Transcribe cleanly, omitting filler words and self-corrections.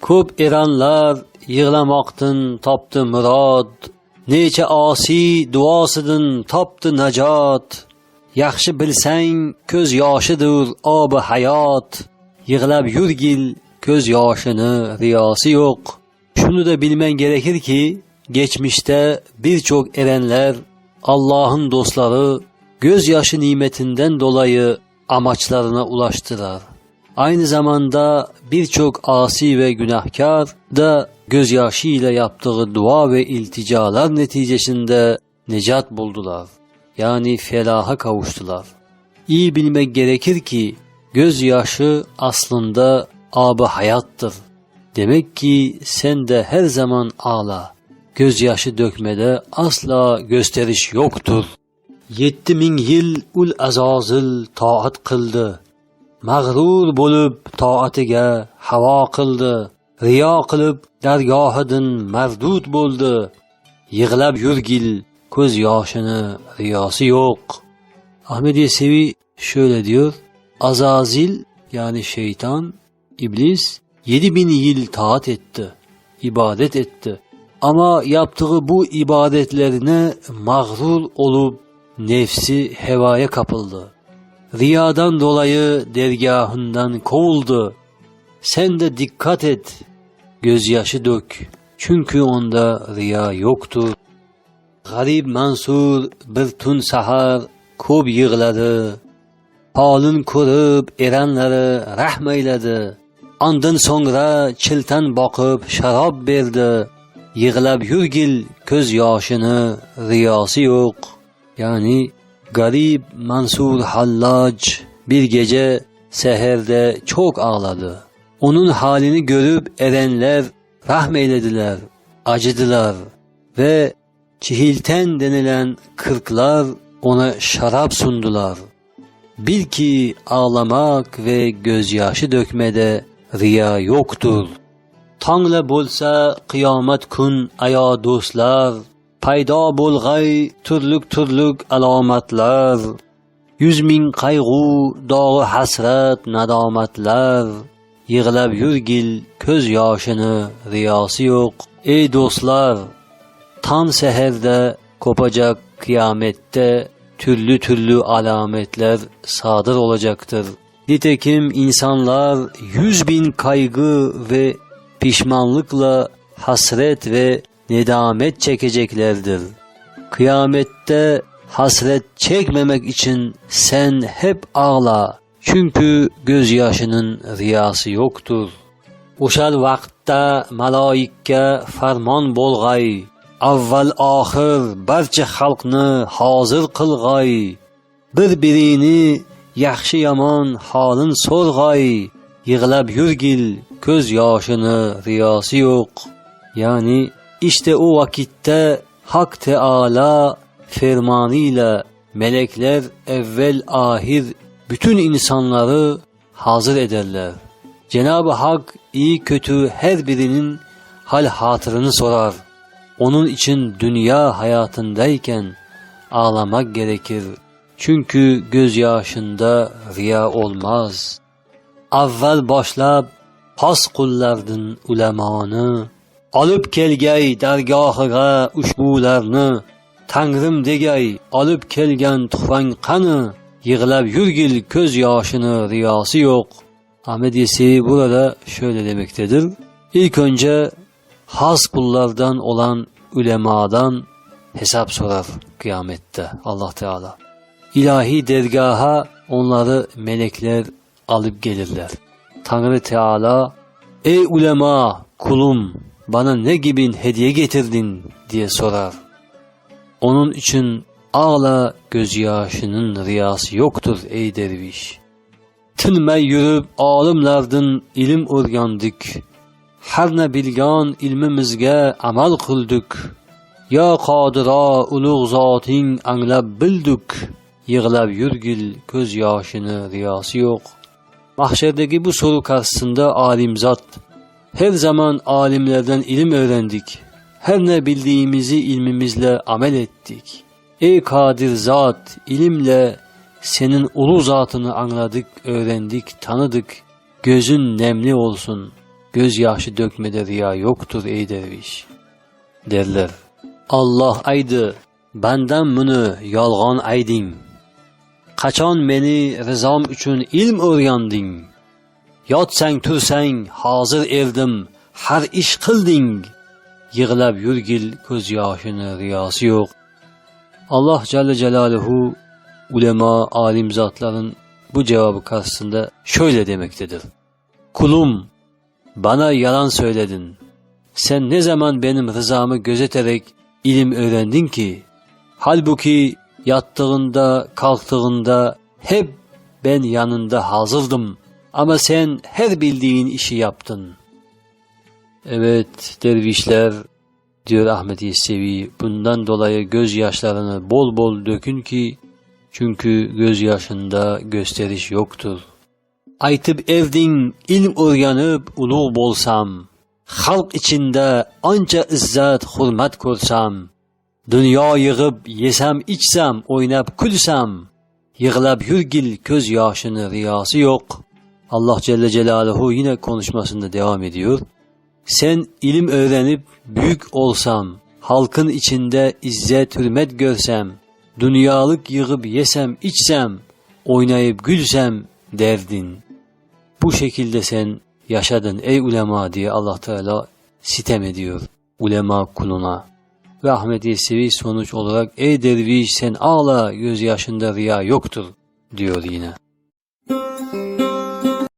Ko'p eranlar yig'lamoqdan topdi murod, necha osi duosidan topdi najot. Yaxshi bilsang ko'z yoshidir obi hayot, yig'lab yurgil ko'z yoshini riyosi yo'q. Shuni da bilmen gerekir ki, geçmişte birçok erenler, Allah'ın dostları, gözyaşı nimetinden dolayı amaçlarına ulaştılar. Aynı zamanda birçok asi ve günahkar da gözyaşı ile yaptığı dua ve ilticalar neticesinde necat buldular. Yani felaha kavuştular. İyi bilmek gerekir ki gözyaşı aslında ab-ı hayattır. Demek ki sen de her zaman ağla. Gözyaşı dökmede asla gösteriş yoktur. 7000 yıl ul azazil taat kıldı. Mağrur bolup taatiga hava kıldı. Riyo qilib dargohidan mardud bo'ldi. Yig'lab yurgil ko'z yoshini riyosi yo'q. Ahmed Yesevi şöyle diyor. Azazil yani şeytan, iblis 7000 yıl taat etti, ibadet etti. Ama yaptığı bu ibadetlerine mağrur olup nefsi hevaya kapıldı. Riyadan dolayı dergahından kovuldu. Sen de dikkat et, gözyaşı dök. Çünkü onda riya yoktur. Garib Mansur bir tun sahar ko'p yig'ladi. Holin ko'rib eranlari rahm ayladi. Ondan sonra chiltan boqib sharob berdi. Yig'lab yurgil ko'z yoshini riyosi yo'q. Yani Garib Mansur Hallaj bir gece seherde çok ağladı. Onun halini görüp erenler rahmeylediler, acıdılar ve çihilten denilen kırklar ona şarap sundular. Bil ki ağlamak ve gözyaşı dökmede riya yoktur. Tongla bo'lsa qiyomat kun ayo do'stlar, paydo bo'lg'ay turluk alomatlar. 100 ming qayg'u, dog'i hasrat, nadomatlar. Yig'lab yurgil ko'z yoshini riyosi yo'q. Ey do'stlar, tan seherde kopacak kıyamette türlü alametler sadır olacaktır. Nitekim insanlar 100.000 kaygı ve pişmanlıkla hasret ve nedamet çekeceklerdir. Kıyamette hasret çekmemek için sen hep ağla. Çünkü gözyaşının riyası yoktur. O'shal vaqtda maloikka farmon bo'lg'ay. Avval oxir barcha xalqni hozir qilg'ay. Bir-birini yaxshi yomon holin so'rg'ay. Yig'lab yurgil ko'z yoshini riyosi yo'q. Yani işte o vakitte Hak Teala fermanıyla melekler evvel ahir bütün insanları hazır ederler. Cenab-ı Hak iyi kötü her birinin hal hatırını sorar. Onun için dünya hayatındayken ağlamak gerekir. Çünkü gözyaşında riya olmaz. Avval boshlab xos qullardan ulamoni, olib kelgay dargohiga ushbularni. Tangrim degay olib kelgan tuhfang qani, yig'lab yurgil ko'z yoshini riyosi yo'q. Ahmed Yesevi burada şöyle demektedir. İlk önce has kullardan olan ulemadan hesap sorar kıyamette Allah Teala. İlahi dergaha onları melekler alıp gelirler. Tanrı Teala, ey ulema kulum bana ne gibi hediye getirdin diye sorar. Onun için ağla, gözyaşının riyası yoktur ey derviş. Tinmay yürüp olimlardan ilim o'rgandik. Har ne bilgan ilmimizga amal qildik. Ya Qodiro ulug' zoting anglab bildik. Yig'lab yurgil ko'z yoshini riyosi yo'q. Mahşerdeki bu soru karşısında alimzat, her zaman alimlerden ilim öğrendik. Her ne bildiğimizi ilmimizle amel ettik. Ey kadir zat, ilimle senin ulu zatını anladık, öğrendik, tanıdık. Gözün nemli olsun. gözyaşı dökmede riya yoktur ey derviş. Derler. Allah aydı, benden bunu yalgan ayding. Qachon beni rizom uchun ilm o'rganding. Yotsang tursang hozir erdim, har ish qilding. Yig'lab yurgil ko'z yoshini riyosi yo'q. Allah Celle Celaluhu ulema, alim zatların bu cevabı karşısında şöyle demektedir. Kulum, bana yalan söyledin. Sen ne zaman benim rızamı gözeterek ilim öğrendin ki? Halbuki yattığında, kalktığında hep ben yanında hazırdım. Ama sen her bildiğin işi yaptın. Evet dervişler, diyor Ahmet Yesevi, bundan dolayı gözyaşlarını bol bol dökün ki, çünkü gözyaşında gösteriş yoktur. Aytıp evdin, ilm o'rganib ulug' bolsam, xalq içinde ancha izzat hurmat ko'rsam, dunyo yig'ib yesam ichsam, o'ynab kulsam, yig'lab yurgil ko'z yoshini riyosi yo'q. Allah Celle Celaluhu yine konuşmasında devam ediyor. Sen ilim öğrenip büyük olsam, halkın içinde izzet hürmet görsem, dünyalık yığıp yesem içsem, oynayıp gülsem derdin. Bu şekilde sen yaşadın ey ulema diye Allah Teala sitem ediyor ulema kuluna. Ve Ahmet Yesevi sonuç olarak ey derviş sen ağla, gözyaşında riya yoktur diyor yine.